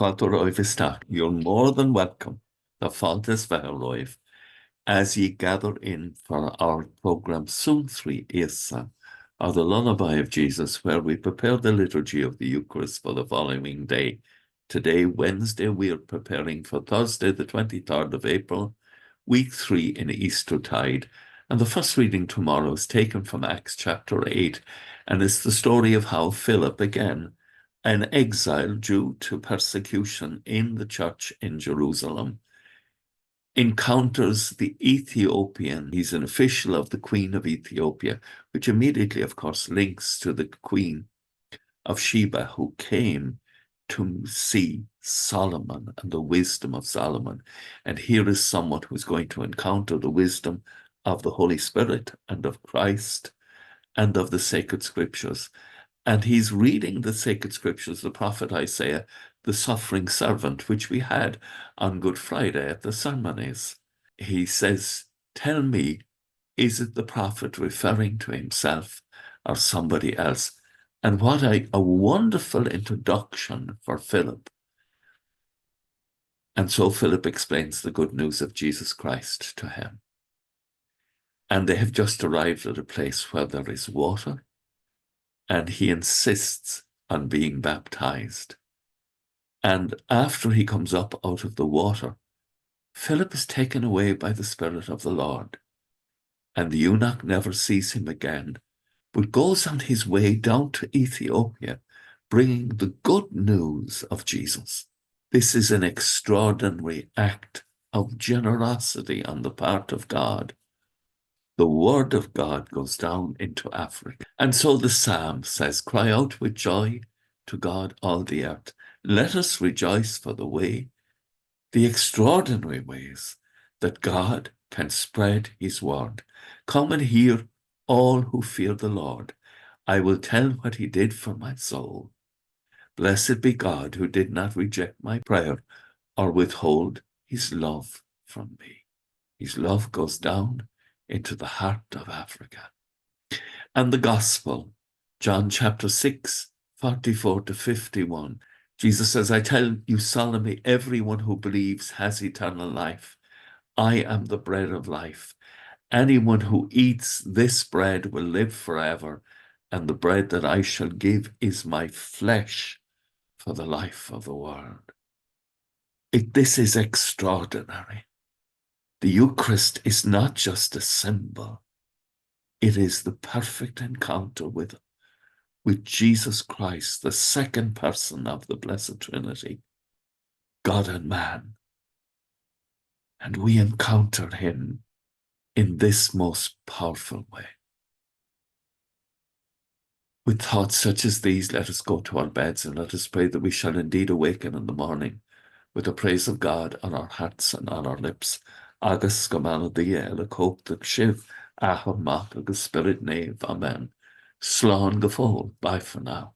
Roibh isteach. You're more than welcome. The font is Roibh, as ye gather in for our program Suantraí Íosa, or the Lullaby of Jesus, where we prepare the liturgy of the Eucharist for the following day. Today, Wednesday, we are preparing for Thursday, the 23rd of April, week 3 in Eastertide. And the first reading tomorrow is taken from Acts chapter 8, and it's the story of how Philip, again, an exile due to persecution in the church in Jerusalem, encounters the Ethiopian. He's an official of the Queen of Ethiopia, which immediately, of course, links to the Queen of Sheba, who came to see Solomon and the wisdom of Solomon. And here is someone who's going to encounter the wisdom of the Holy Spirit and of Christ and of the sacred scriptures. And he's reading the sacred scriptures, the prophet Isaiah, the suffering servant, which we had on Good Friday at the ceremonies. He says, tell me, is it the prophet referring to himself or somebody else? And what a wonderful introduction for Philip. And so Philip explains the good news of Jesus Christ to him. And they have just arrived at a place where there is water, and he insists on being baptized. And after he comes up out of the water, Philip is taken away by the Spirit of the Lord. And the eunuch never sees him again, but goes on his way down to Ethiopia, bringing the good news of Jesus. This is an extraordinary act of generosity on the part of God. The word of God goes down into Africa. And so the psalm says, cry out with joy to God, all the earth. Let us rejoice for the extraordinary ways that God can spread his word. Come and hear, all who fear the Lord. I will tell what he did for my soul. Blessed be God who did not reject my prayer or withhold his love from me. His love goes down into the heart of Africa. And the gospel, John chapter 6, 44 to 51. Jesus says, I tell you solemnly, everyone who believes has eternal life. I am the bread of life. Anyone who eats this bread will live forever, and the bread that I shall give is my flesh for the life of the world. This is extraordinary. The Eucharist is not just a symbol. It is the perfect encounter with Jesus Christ, the second person of the Blessed Trinity, God and man. And we encounter him in this most powerful way. With thoughts such as these, let us go to our beds and let us pray that we shall indeed awaken in the morning with the praise of God on our hearts and on our lips. Agus gomana dia el cope the shiv, aham mak agus spirit nave. Amen. Slán gefol. Bye for now.